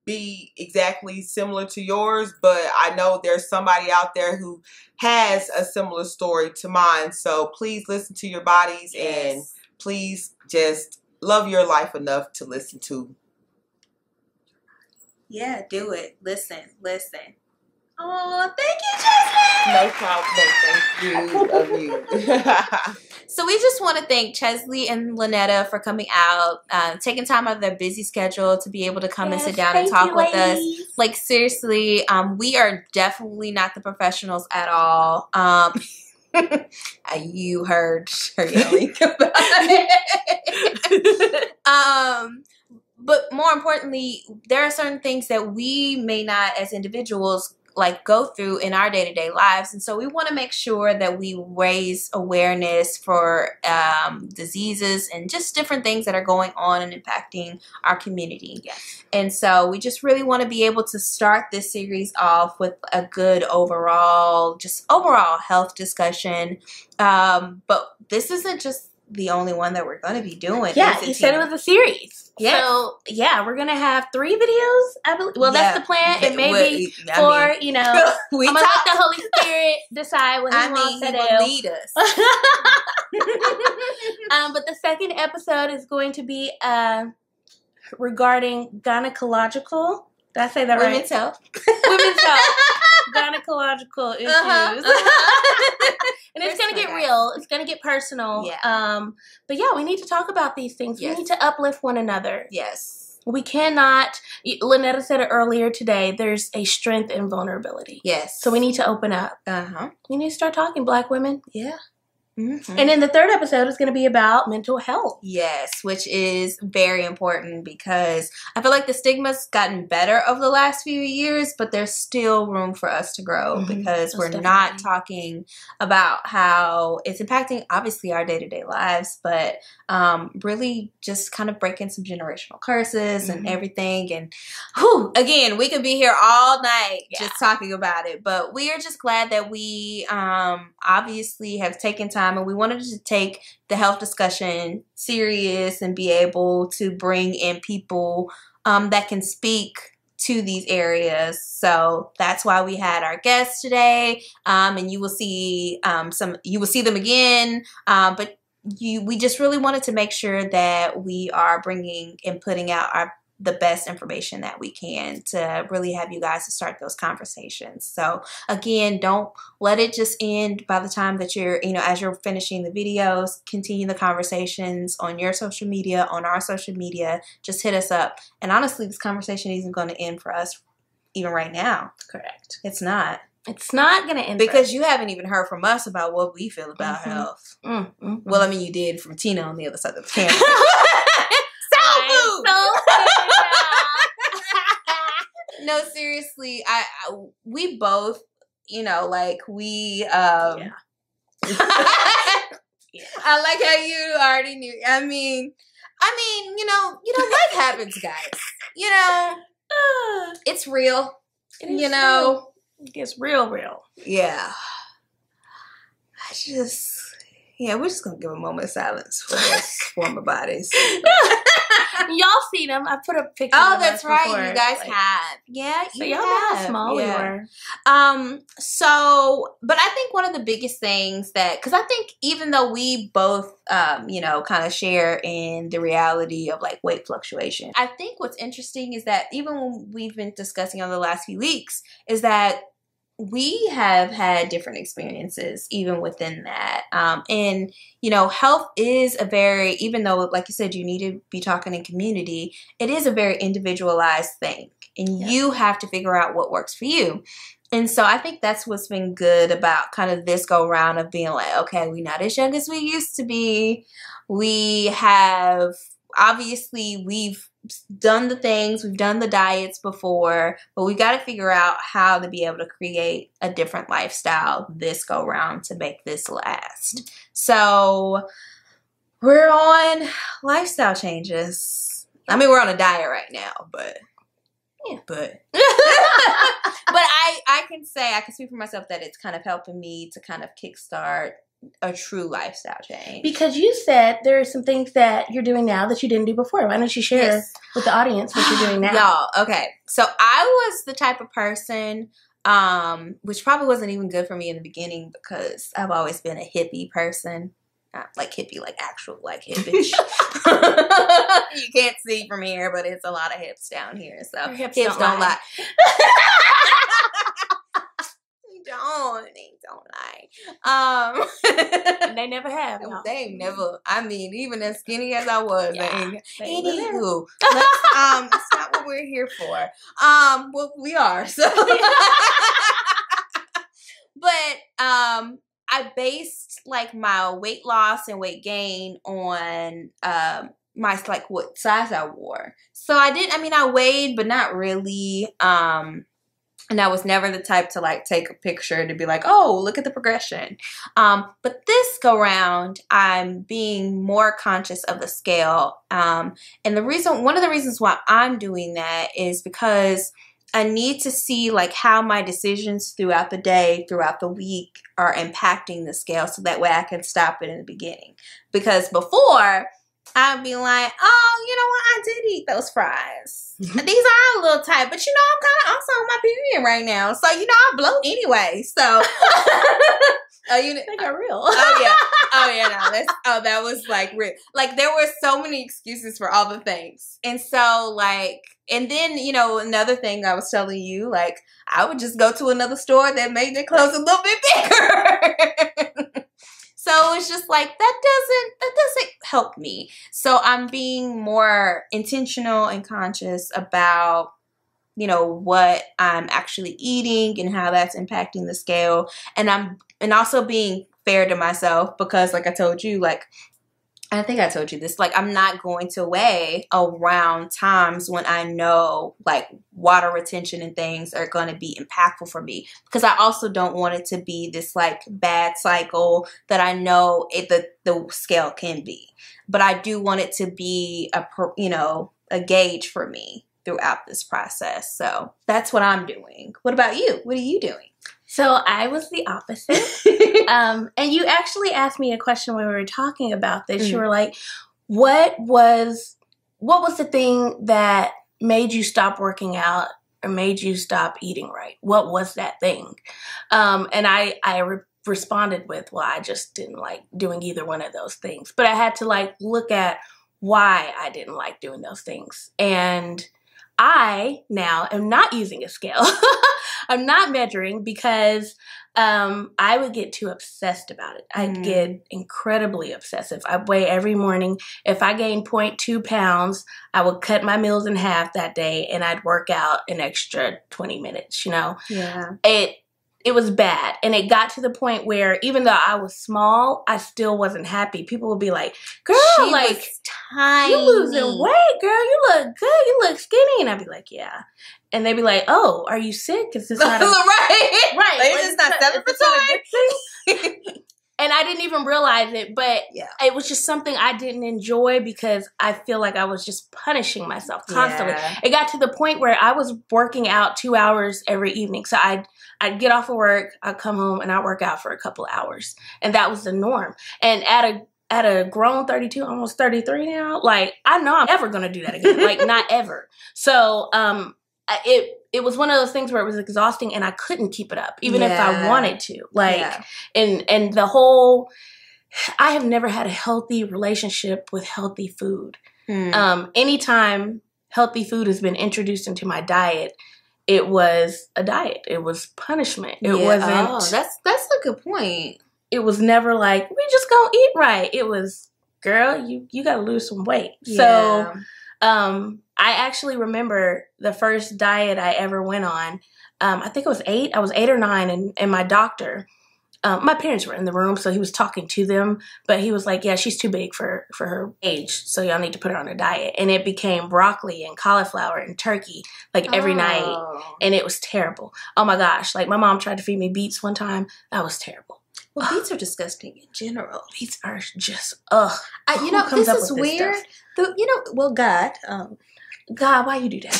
be exactly similar to yours, but I know there's somebody out there who has a similar story to mine. So please listen to your bodies and please just love your life enough to listen to. Yeah, do it. Listen. Oh, thank you, Chesley. No problem. Thank you of you. So we just want to thank Chesley and Lynetta for coming out, taking time out of their busy schedule to be able to come and sit down and talk with us. Like, seriously, we are definitely not the professionals at all. You heard her yelling about it. But more importantly, there are certain things that we may not as individuals like go through in our day-to-day lives, and so we want to make sure that we raise awareness for diseases and just different things that are going on and impacting our community. Yes. And so we just really want to be able to start this series off with a good overall health discussion. But this isn't just the only one that we're going to be doing. Yeah, you said it was a series. Yeah. So, yeah, we're going to have 3 videos, I believe. Well, that's the plan. And maybe I'm going to let the Holy Spirit decide what he wants to do. He will lead us. But the second episode is going to be regarding gynecological. Did I say that right? Women's health. Women's health. Gynecological issues. And it's going to get real. It's going to get personal. Yeah. But yeah, we need to talk about these things. Yes. We need to uplift one another. Yes. We cannot, Lynetta said it earlier today, there's a strength in vulnerability. Yes. So we need to open up. We need to start talking, Black women. Yeah. Mm-hmm. And then the third episode is going to be about mental health. Yes, which is very important because I feel like the stigma's gotten better over the last few years, but there's still room for us to grow because we're not talking about how it's impacting, obviously, our day-to-day lives, but really just kind of breaking some generational curses and everything. And again, we could be here all night just talking about it, but we are just glad that we obviously have taken time, and we wanted to take the health discussion serious and be able to bring in people that can speak to these areas. So that's why we had our guests today, and you will see them again. But we just really wanted to make sure that we are bringing and putting out the best information that we can to really have you guys to start those conversations. So again, don't let it just end by the time that you're, as you're finishing the videos. Continue the conversations on your social media, on our social media. Just hit us up. And honestly, this conversation isn't going to end for us even right now. Correct. It's not. It's not going to end because you haven't even heard from us about what we feel about health. Well, I mean, you did from Tina on the other side of the camera. No, seriously, we both, we I like how you already knew. I mean, life happens, guys. It's real. Real. It gets real. Yeah. We're just gonna give a moment of silence for those former bodies. Y'all seen them. I put a picture. Oh, that's right. Before. You guys have. Yeah, so y'all know how small we were. But I think one of the biggest things because I think even though we both, kind of share in the reality of like weight fluctuation, I think what's interesting is that even when we've been discussing over the last few weeks is that we have had different experiences even within that. And, health is even though, like you said, you need to be talking in community, it is a very individualized thing. And you have to figure out what works for you. And so I think that's what's been good about kind of this go round of being like, okay, we're not as young as we used to be. We have, obviously, we've done the things, we've done the diets before, but we got to figure out how to be able to create a different lifestyle this go round to make this last. So we're on lifestyle changes. I mean, we're on a diet right now, but yeah, but I can say, I can speak for myself that it's kind of helping me to kind of kickstart a true lifestyle change. Because you said there are some things that you're doing now that you didn't do before. Why don't you share with the audience what you're doing now? Y'all, okay. So I was the type of person, which probably wasn't even good for me in the beginning because I've always been a hippie person. Not like hippie, like actual, like hippish. You can't see from here, but it's a lot of hips down here. So hips don't lie. They don't lie. And they never have. No. They never. I mean, even as skinny as I was, anywho, that's not what we're here for. Well, we are. So, but I based like my weight loss and weight gain on my like what size I wore. So I weighed, but not really. And I was never the type to like take a picture to be like, oh, look at the progression. But this go round, I'm being more conscious of the scale. And one of the reasons why I'm doing that is because I need to see like how my decisions throughout the day, throughout the week are impacting the scale so that way I can stop it in the beginning. Because before, I'd be like, oh, you know what? I did eat those fries. These are a little tight, but I'm kind of also on my period right now. So, I bloat anyway. So, they got real. That was like real. Like there were so many excuses for all the things. And so like, and then, another thing I was telling you, like I would just go to another store that made their clothes a little bit bigger. So it's just like, that doesn't help me. So I'm being more intentional and conscious about, what I'm actually eating and how that's impacting the scale. And also being fair to myself because like I told you, like, I think I told you this, like I'm not going to weigh around times when I know like water retention and things are going to be impactful for me because I also don't want it to be this like bad cycle that I know the scale can be. But I do want it to be a gauge for me throughout this process. So that's what I'm doing. What about you? What are you doing? So I was the opposite. And you actually asked me a question when we were talking about this. You were like, what was the thing that made you stop working out or made you stop eating right? What was that thing? And I responded with, well, I just didn't like doing either one of those things. But I had to like look at why I didn't like doing those things. And I now am not using a scale. I'm not measuring because I would get too obsessed about it. I'd get incredibly obsessive. I weigh every morning. If I gained 0.2 pounds, I would cut my meals in half that day and I'd work out an extra 20 minutes, Yeah. It was bad. And it got to the point where even though I was small, I still wasn't happy. People would be like, girl, she like, was tiny. You losing weight, girl. You look good. You look skinny. And I'd be like, yeah. And they'd be like, oh, are you sick? Is this not right? Right. It's not celebratory. And I didn't even realize it, but it was just something I didn't enjoy because I feel like I was just punishing myself constantly. Yeah. It got to the point where I was working out 2 hours every evening. So I'd get off of work, I'd come home, and I'd work out for a couple of hours. And that was the norm. And at a grown 32, almost 33 now, like, I know I'm never going to do that again. Like, not ever. So it was one of those things where it was exhausting and I couldn't keep it up, even if I wanted to. Like, and the whole, I have never had a healthy relationship with healthy food. Anytime healthy food has been introduced into my diet, it was a diet. It was punishment. It wasn't. Oh, that's a good point. It was never like, we just gonna eat right. It was, girl, you gotta lose some weight. Yeah. So, I actually remember the first diet I ever went on. I think it was 8. I was 8 or 9, and my doctor, my parents were in the room, so he was talking to them, but he was like, yeah, she's too big for her age, so y'all need to put her on a diet. And it became broccoli and cauliflower and turkey, like, every night, and it was terrible. Oh, my gosh. Like, my mom tried to feed me beets one time. That was terrible. Well, beets are disgusting in general. Beets are just, you know, this is weird. God, why you do that?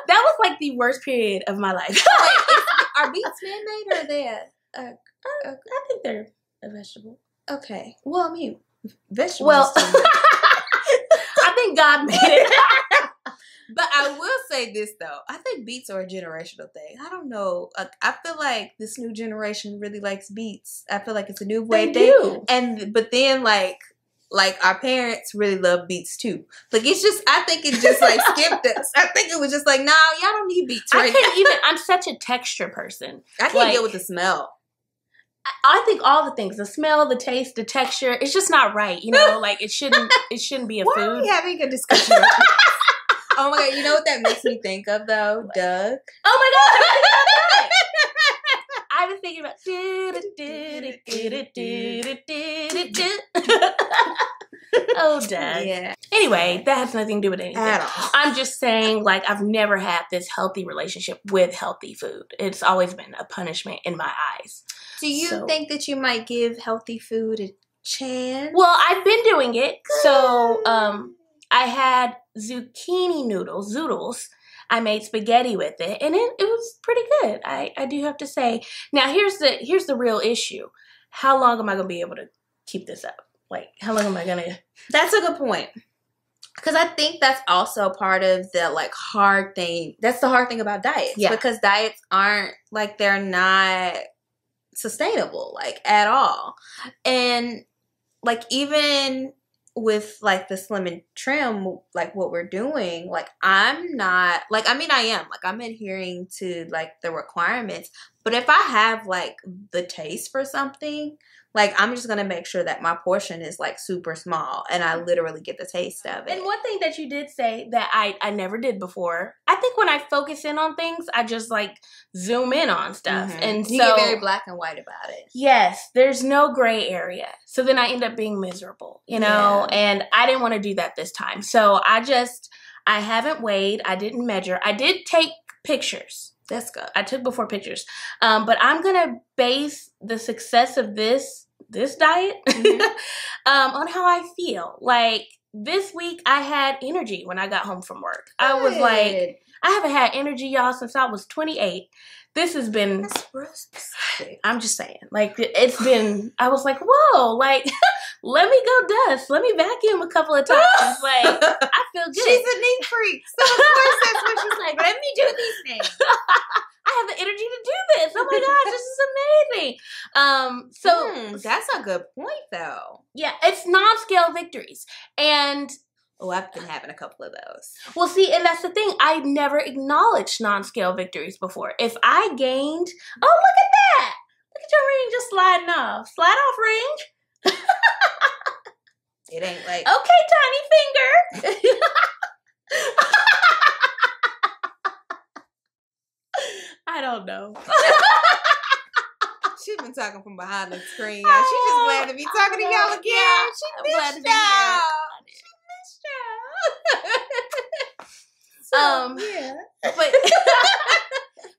That was, like, the worst period of my life. Wait, are beets man-made or are they I think they're a vegetable. Okay. Well, I mean, vegetables. Well, I think God made it. But I will say this, though. I think beets are a generational thing. I don't know. I feel like this new generation really likes beets. I feel like it's a new way They do. But then, like our parents really love beets too. Like, it's just, I think it just like skipped us. I think it was just like, no, y'all don't need beets right now. I'm such a texture person. I can't deal with the smell. I think all the things, the smell, the taste, the texture, it's just not right. You know, like it shouldn't be a Why food. are we having a discussion? Oh my God, you know what that makes me think of though? Doug. Oh my God, I was thinking about oh, Doug. Yeah. Anyway, that has nothing to do with anything. At all. I'm just saying, like, I've never had this healthy relationship with healthy food. It's always been a punishment in my eyes. Do you think that you might give healthy food a chance? Well, I've been doing it. So, I had zucchini zoodles. I made spaghetti with it, and it was pretty good. I do have to say. Now, here's the real issue. How long am I going to be able to keep this up? Like, how long am I going to? That's a good point. Because I think that's also part of the, like, hard thing. That's the hard thing about diets. Yeah. Because diets aren't, like, they're not sustainable, like, at all. And, like, even with, like, the slim and trim, like, what we're doing, like, I'm not, like, I mean, I am. Like, I'm adhering to, like, the requirements. But if I have, like, the taste for something, like, I'm just going to make sure that my portion is, like, super small and I literally get the taste of it. And one thing that you did say that I never did before, I think when I focus in on things, I just, like, zoom in on stuff. Mm-hmm. And you so, get very black and white about it. Yes, there's no gray area. So then I end up being miserable, you know, and I didn't want to do that this time. So I haven't weighed. I didn't measure. I did take pictures. That's good. I took before pictures. But I'm going to base the success of this diet on how I feel. Like, this week I had energy when I got home from work. Good. I was like, I haven't had energy, y'all, since I was 28. This has been, that's real specific. I'm just saying, like, it's been, I was like, whoa, like, let me go dust. Let me vacuum a couple of times. Like, I feel good. She's a neat freak. So of course that's what she's like, let me do these things. I have the energy to do this. Oh my gosh, this is amazing. That's a good point though. Yeah, it's non-scale victories. And I've been having a couple of those. Well, see, and that's the thing. I never acknowledged non-scale victories before. If I gained, oh, look at that. Look at your ring just sliding off. Slide off, ring. It ain't like, okay, tiny finger. I don't know. She's been talking from behind the screen. She's just glad to be talking to y'all again. Yeah, she glad to be y'all. here. She missed y'all. Yeah.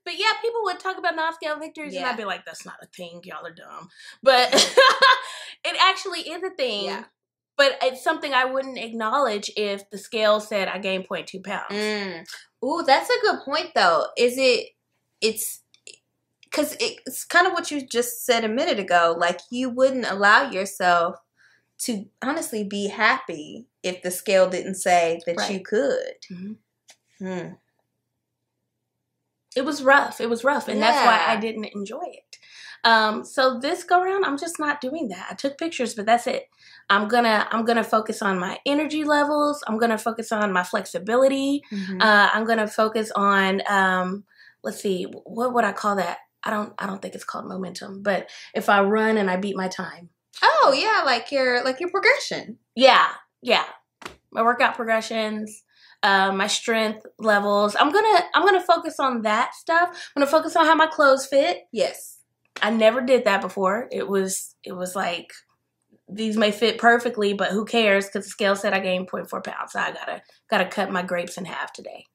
But yeah, people would talk about non-scale victories, and I'd be like, that's not a thing. Y'all are dumb. But it actually is a thing. Yeah. But it's something I wouldn't acknowledge if the scale said I gained 0.2 pounds. Ooh, that's a good point, though. It's because it's kind of what you just said a minute ago. Like, you wouldn't allow yourself to honestly be happy if the scale didn't say that you could. Mm-hmm. It was rough. And that's why I didn't enjoy it. So this go around, I'm just not doing that. I took pictures, but that's it. I'm gonna focus on my energy levels. I'm gonna focus on my flexibility. Mm-hmm. I'm gonna focus on let's see, what would I call that? I don't think it's called momentum, but if I run and I beat my time. Oh yeah, like your progression. Yeah. My workout progressions. my strength levels. I'm gonna focus on that stuff. I'm gonna focus on how my clothes fit. Yes. I never did that before. It was like, these may fit perfectly, but who cares? Because the scale said I gained 0.4 pounds. So I gotta cut my grapes in half today.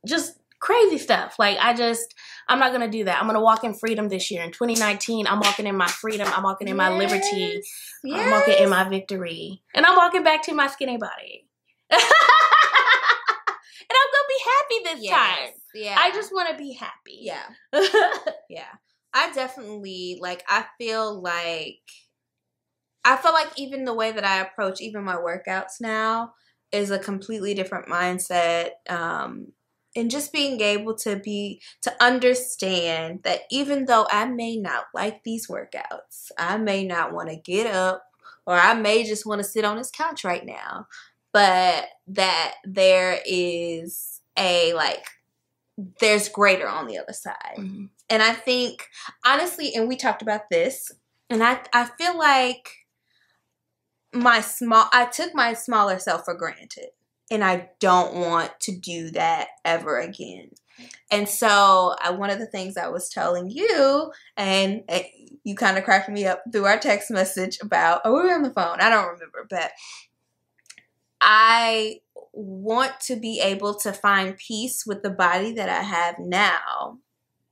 Just crazy stuff. Like, I'm not gonna do that. I'm gonna walk in freedom this year. In 2019, I'm walking in my freedom. I'm walking in my liberty. Yes. I'm walking in my victory. And I'm walking back to my skinny body. And I'm gonna be happy this time. Yeah. I just want to be happy. Yeah. Yeah. I definitely, like, I feel like even the way that I approach even my workouts now is a completely different mindset. And just being able to understand that even though I may not like these workouts, I may not want to get up, or I may just want to sit on this couch right now, but that there is there's greater on the other side. Mm-hmm. And I think, honestly, and we talked about this, and I feel like I took my smaller self for granted. And I don't want to do that ever again. And so one of the things I was telling you, and you kind of cracked me up through our text message about, we were on the phone, I don't remember, but I want to be able to find peace with the body that I have now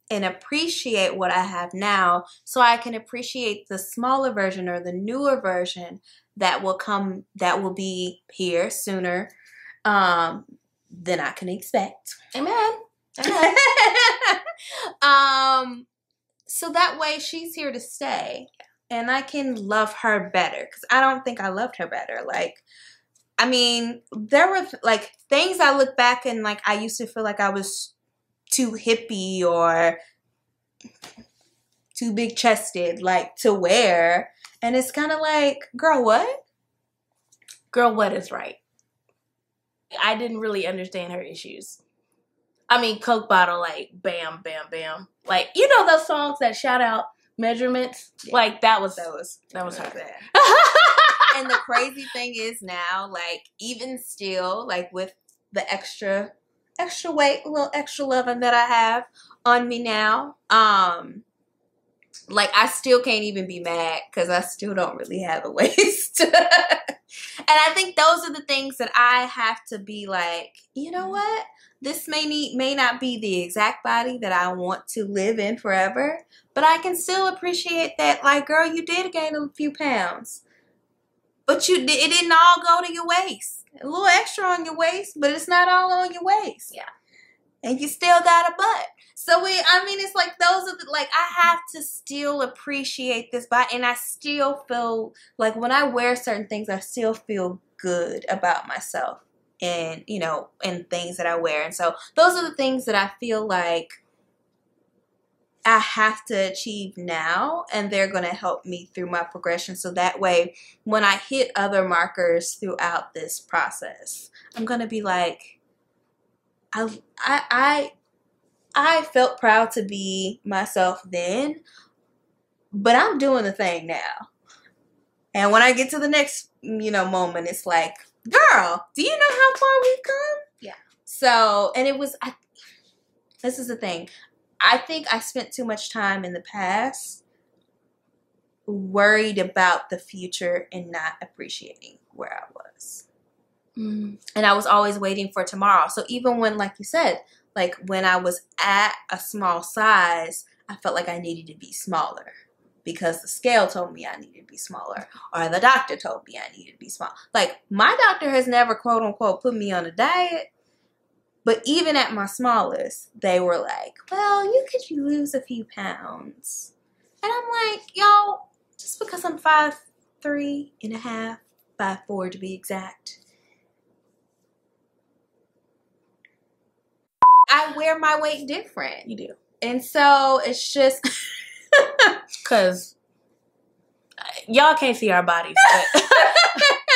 and appreciate what I have now, so I can appreciate the smaller version or the newer version that will be here sooner than I can expect. Amen. So that way she's here to stay, and I can love her better, because I don't think I loved her better. Like, I mean, there were like things I look back and like I used to feel like I was too hippie or too big chested, like, to wear, and it's kind of like, girl, what? Girl, what is right? I didn't really understand her issues. I mean, Coke bottle, like, bam, bam, bam. Like, you know those songs that shout out measurements? Yeah. Like, that was her. And the crazy thing is now, like, even still, like, with the extra weight, a little extra loving that I have on me now, like, I still can't even be mad because I still don't really have a waist. And I think those are the things that I have to be like, you know what? This may not be the exact body that I want to live in forever, but I can still appreciate that, like, girl, you did gain a few pounds. But it didn't all go to your waist. A little extra on your waist, but it's not all on your waist. Yeah. And you still got a butt. So it's like those are I have to still appreciate this body, and I still feel like when I wear certain things, I still feel good about myself and, and things that I wear. And so those are the things that I feel like I have to achieve now, and they're going to help me through my progression. So that way, when I hit other markers throughout this process, I'm going to be like, I felt proud to be myself then, but I'm doing the thing now. And when I get to the next, moment, it's like, girl, do you know how far we've come? Yeah. So, and it was, this is the thing. I think I spent too much time in the past worried about the future and not appreciating where I was. Mm. And I was always waiting for tomorrow. So even when, like you said, like when I was at a small size, I felt like I needed to be smaller because the scale told me I needed to be smaller, or the doctor told me I needed to be small. Like, my doctor has never, quote unquote, put me on a diet. But even at my smallest, they were like, well, you could lose a few pounds. And I'm like, y'all, just because I'm 5'3.5", 5'4" to be exact, I wear my weight different. You do. And so it's just because y'all can't see our bodies, but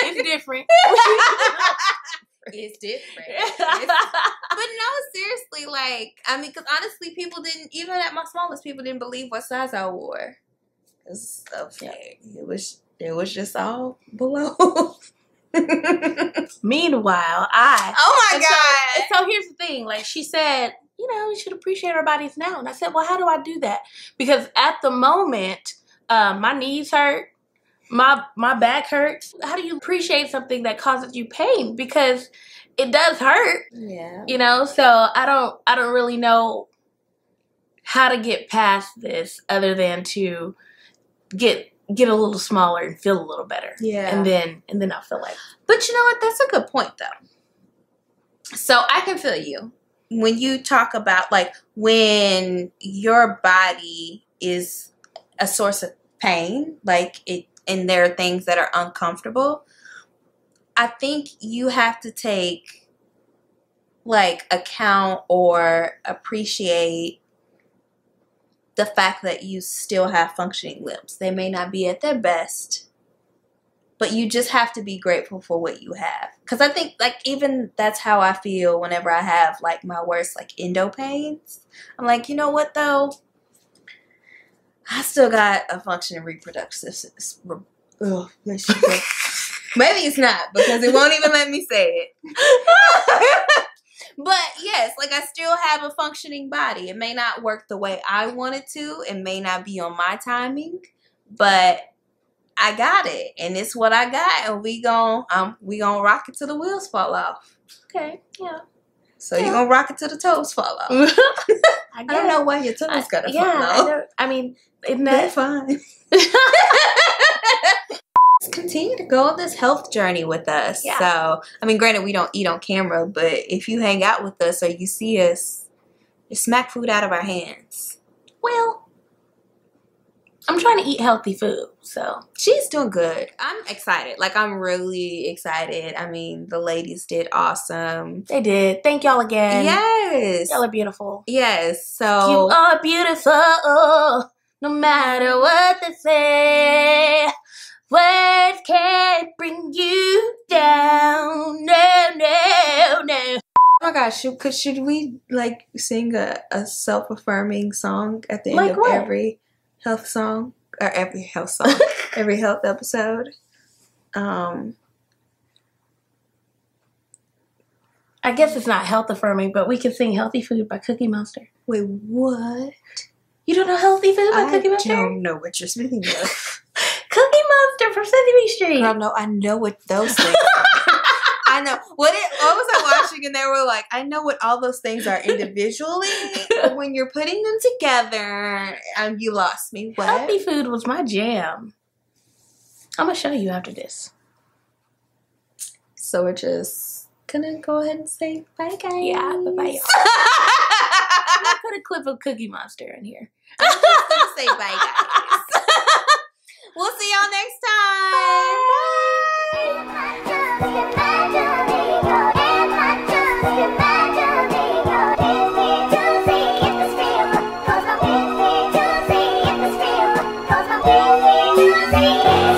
it's different. It's different. But no, seriously, like, I mean, because honestly, people didn't, even at my smallest, people didn't believe what size I wore. It was just all below. Meanwhile, Oh my God. So here's the thing. Like she said, you should appreciate our bodies now. And I said, well, how do I do that? Because at the moment, my knees hurt. My back hurts. How do you appreciate something that causes you pain? Because it does hurt. Yeah. So I don't really know how to get past this other than to get a little smaller and feel a little better. Yeah. And then I'll feel like. But you know what? That's a good point though. So I can feel you. When you talk about like when your body is a source of pain, like it, and there are things that are uncomfortable, I think you have to take like account or appreciate the fact that you still have functioning limbs. They may not be at their best, but you just have to be grateful for what you have. Because I think, like, even that's how I feel whenever I have, like, my worst, like, endo pains. I'm like, you know what, though? I still got a functioning reproductive system. Maybe it's not, because it won't even let me say it. But, yes, like, I still have a functioning body. It may not work the way I want it to. It may not be on my timing. But I got it, and it's what I got, and we gon' rock it till the wheels fall off. Okay, yeah. So you're gonna rock it till the toes fall off. I don't know why your toes gotta fall off. I mean, isn't that fine? Let's continue to go on this health journey with us. Yeah. So, I mean, granted, we don't eat on camera, but if you hang out with us or you see us, you smack food out of our hands. Well, I'm trying to eat healthy food, so. She's doing good. I'm excited. Like, I'm really excited. I mean, the ladies did awesome. They did. Thank y'all again. Yes. Y'all are beautiful. Yes. So. You are beautiful, no matter what they say. Words can't bring you down. No, no, no. Oh my gosh, should we, like, sing a self-affirming song at the end of every health song, or every health song, every health episode? I guess it's not health affirming, but we can sing Healthy Food by Cookie Monster. Wait, what? You don't know Healthy Food by Cookie Monster? I don't know what you're speaking of. Cookie Monster from Sesame Street. Girl, no, I know what those things are. I know. What was I watching? And they were like, I know what all those things are individually, but when you're putting them together, you lost me. What? Healthy Food was my jam. I'm going to show you after this. So we're just going to go ahead and say bye, guys. Yeah, bye-bye, y'all. I'll put a clip of Cookie Monster in here. I'm just going to say bye, guys. We'll see y'all next time. Bye. Bye.